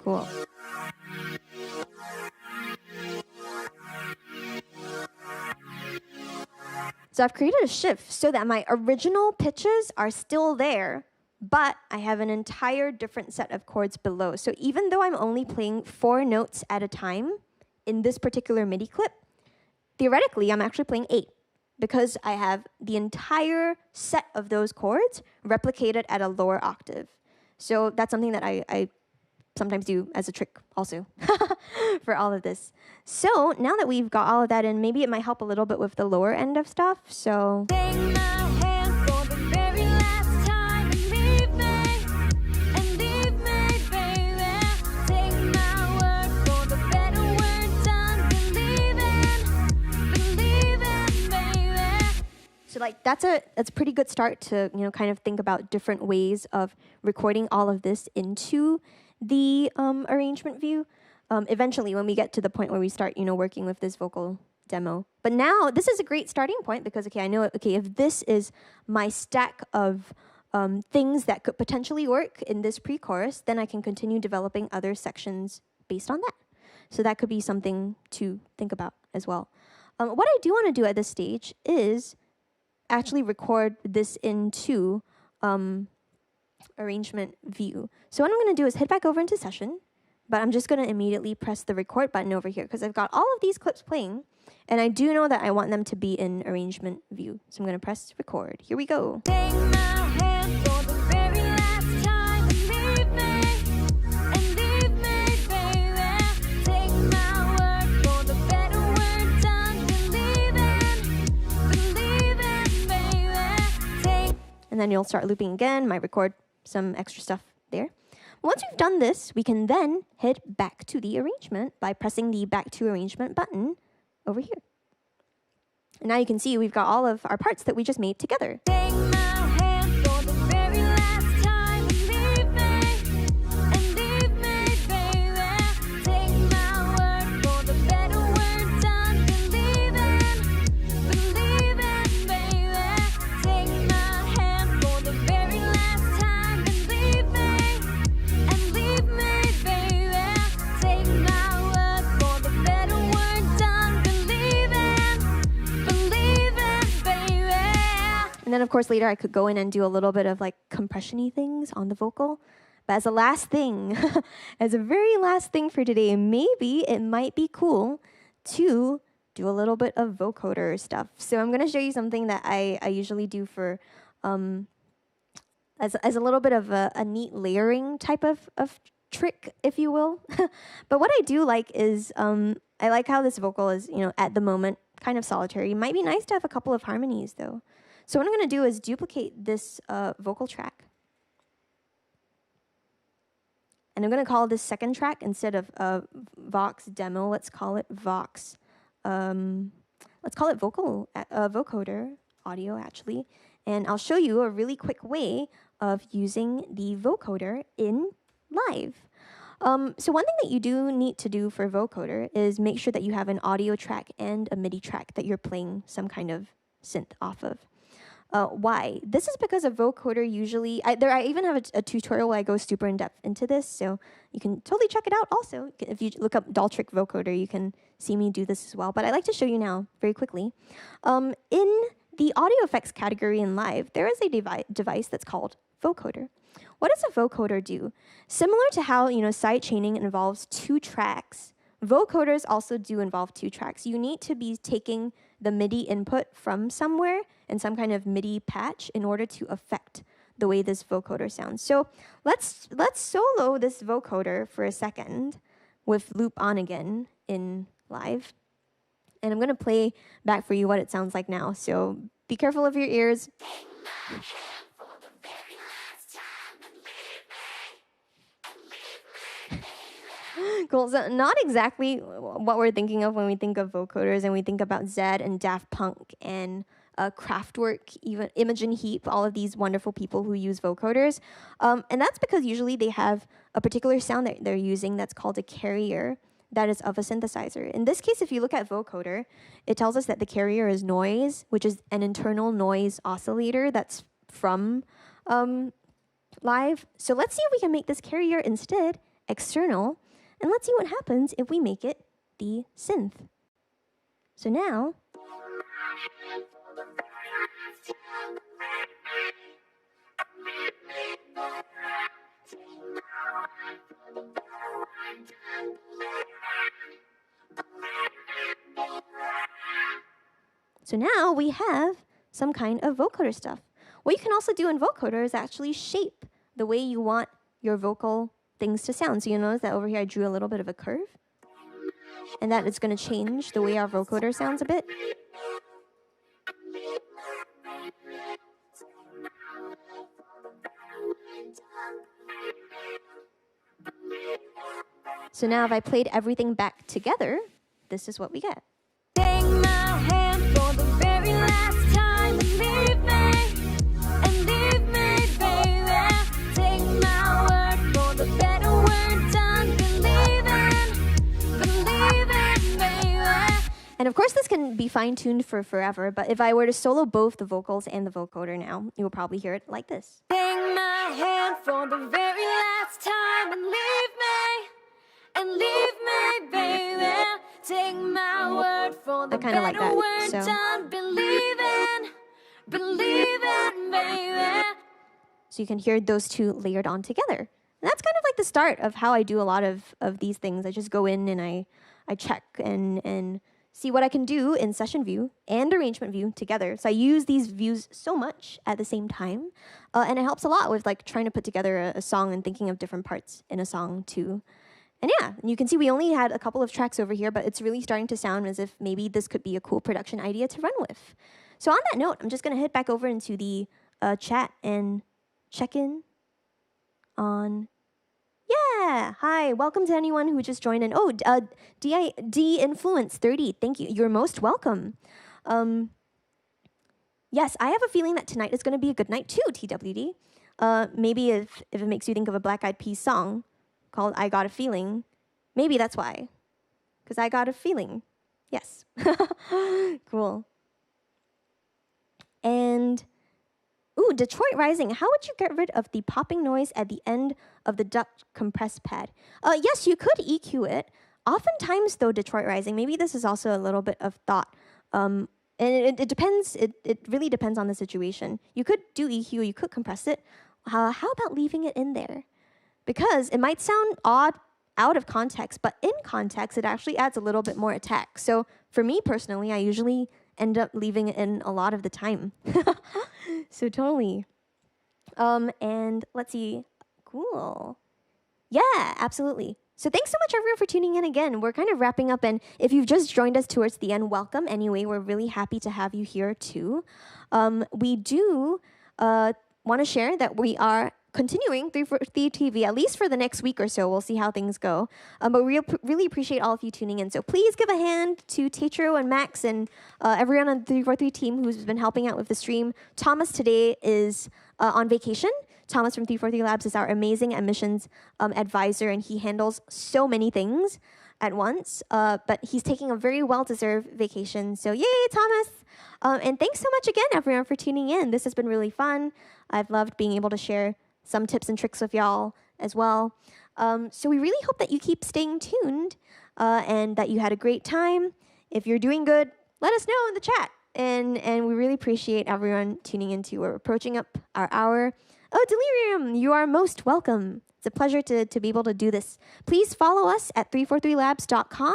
Cool. So I've created a shift so that my original pitches are still there, but I have an entire different set of chords below. So even though I'm only playing 4 notes at a time in this particular MIDI clip, theoretically I'm actually playing 8 because I have the entire set of those chords replicated at a lower octave. So that's something that I sometimes do as a trick also for all of this. So now that we've got all of that in, maybe it might help a little bit with the lower end of stuff. So Take my hand for the very last time and leave me, baby. Take my word for the better word done. Believe it, baby. So like that's a pretty good start to kind of think about different ways of recording all of this into the arrangement view. Eventually, when we get to the point where we start working with this vocal demo. But now this is a great starting point because I know if this is my stack of things that could potentially work in this pre-chorus, then I can continue developing other sections based on that. So that could be something to think about as well. What I do want to do at this stage is actually record this into arrangement view. So what I'm going to do is head back over into session, but I'm just going to immediately press the record button over here because I've got all of these clips playing, and I do know that I want them to be in arrangement view. So I'm going to press record. Here we go. Take my hand for the very last time and leave me, baby. Take my word for the better word done. Believe it, baby. And then you'll start looping again, might record some extra stuff there. Once we've done this, we can then head back to the arrangement by pressing the Back to Arrangement button over here. And now you can see we've got all of our parts that we just made together. Take my hand for the very last time and leave me, baby. Take my word for the better words unbelieving, baby. Take my hand for the very last time and leave me, baby. Take my word for the better words unbelieving, baby. And then, of course, later I could go in and do a little bit of like compression-y things on the vocal. But as a last thing, as a very last thing for today, maybe it might be cool to do a little bit of vocoder stuff. So I'm going to show you something that I usually do for, as a little bit of a neat layering type of trick, if you will. But what I do like is, I like how this vocal is, at the moment, kind of solitary. It might be nice to have a couple of harmonies, though. So what I'm going to do is duplicate this vocal track. And I'm going to call this second track instead of Vox demo. Let's call it Vox. Let's call it vocoder audio, actually. And I'll show you a really quick way of using the vocoder in Live. So one thing that you do need to do for vocoder is make sure that you have an audio track and a MIDI track that you're playing some kind of synth off of. Why? This is because a vocoder usually, I even have a tutorial where I go super in depth into this, so you can totally check it out also. If you look up dolltr vocoder, you can see me do this as well, but I'd like to show you now very quickly. In the audio effects category in Live, there is a device that's called vocoder. What does a vocoder do? Similar to how, side chaining involves 2 tracks, vocoders also do involve 2 tracks. You need to be taking the MIDI input from somewhere in some kind of MIDI patch in order to affect the way this vocoder sounds. So let's solo this vocoder for a second with loop on again in Live. And I'm going to play back for you what it sounds like now. So be careful of your ears. Cool. So not exactly what we're thinking of when we think of vocoders and we think about Zed and Daft Punk and Kraftwerk, even Imogen Heap, all of these wonderful people who use vocoders. And that's because usually they have a particular sound that they're using that's called a carrier that is of a synthesizer. In this case, if you look at vocoder, it tells us that the carrier is noise, which is an internal noise oscillator that's from Live. So let's see if we can make this carrier instead external. And let's see what happens if we make it the synth. So now, we have some kind of vocoder stuff. What you can also do in vocoder is actually shape the way you want your vocal things to sound. So you notice that over here I drew a little bit of a curve, and that is going to change the way our vocoder sounds a bit. So now if I played everything back together, this is what we get. Take my hand for the very last time and leave me, baby. Take my word for the better words unbelieving, baby. And of course this can be fine-tuned for forever, but if I were to solo both the vocals and the vocoder now, you will probably hear it like this. Take my hand for the very last time and leave me, baby. Take my word for the kinda like better that, words so. unbelieving, baby. So you can hear those two layered on together. And that's kind of like the start of how I do a lot of these things. I just go in and I check and see what I can do in session view and arrangement view together. So I use these views so much at the same time. And it helps a lot with like trying to put together a song and thinking of different parts in a song too. And yeah, you can see we only had a couple of tracks over here, but it's really starting to sound as if maybe this could be a cool production idea to run with. So on that note, I'm just going to head back over into the chat and check in on Yeah. Hi. Welcome to anyone who just joined in. Oh, D Influence 30. Thank you. You're most welcome. Yes, I have a feeling that tonight is going to be a good night too, TWD. Maybe if it makes you think of a Black Eyed Peas song called I Got a Feeling. Maybe that's why. Because I got a feeling. Yes. Cool. And, ooh, Detroit Rising. How would you get rid of the popping noise at the end of the duck compress pad? Yes, you could EQ it. Oftentimes, though, Detroit Rising, maybe this is also a little bit of thought. And it depends. It really depends on the situation. You could do EQ. You could compress it. How about leaving it in there? Because it might sound odd out of context, but in context, it actually adds a little bit more attack. So for me personally, I usually end up leaving it in a lot of the time. So totally. And let's see. Cool. Yeah, absolutely. So thanks so much, everyone, for tuning in again. We're kind of wrapping up, and if you've just joined us towards the end, welcome. Anyway, we're really happy to have you here, too. We do want to share that we are continuing 343 TV, at least for the next week or so. We'll see how things go. But we really appreciate all of you tuning in. So please give a hand to TAETRO and Max and everyone on the 343 team who's been helping out with the stream. Thomas today is on vacation. Thomas from 343 Labs is our amazing admissions advisor, and he handles so many things at once. But he's taking a very well-deserved vacation. So yay, Thomas! And thanks so much again, everyone, for tuning in. This has been really fun. I've loved being able to share some tips and tricks with y'all as well. So we really hope that you keep staying tuned and that you had a great time. If you're doing good, let us know in the chat. And we really appreciate everyone tuning in too. We're approaching up our hour. Oh, Delirium, you are most welcome. It's a pleasure to be able to do this. Please follow us at 343labs.com.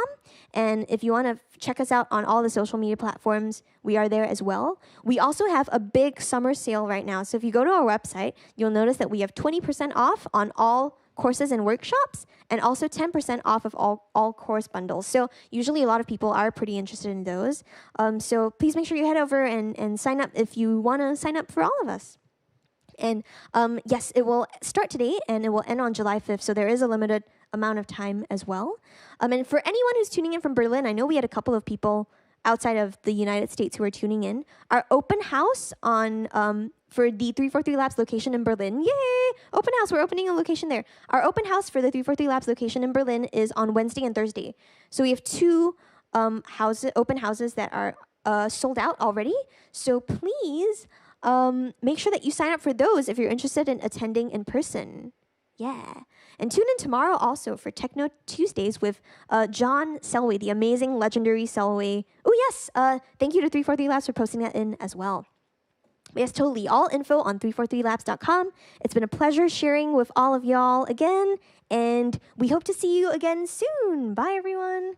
And if you want to check us out on all the social media platforms, we are there as well. We also have a big summer sale right now. So if you go to our website, you'll notice that we have 20% off on all courses and workshops, and also 10% off of all course bundles. So usually a lot of people are pretty interested in those. So please make sure you head over and sign up if you want to sign up for all of us. And yes, it will start today and it will end on July 5th. So there is a limited amount of time as well. And for anyone who's tuning in from Berlin, I know we had a couple of people outside of the United States who are tuning in. Our open house on for the 343 Labs location in Berlin. Yay! Open house. We're opening a location there. Our open house for the 343 Labs location in Berlin is on Wednesday and Thursday. So we have two open houses that are sold out already. So please make sure that you sign up for those if you're interested in attending in person. Yeah. And tune in tomorrow also for Techno Tuesdays with John Selway, the amazing, legendary Selway. Oh, yes. Thank you to 343 Labs for posting that in as well. Yes, totally. All info on 343labs.com. It's been a pleasure sharing with all of y'all again. And we hope to see you again soon. Bye, everyone.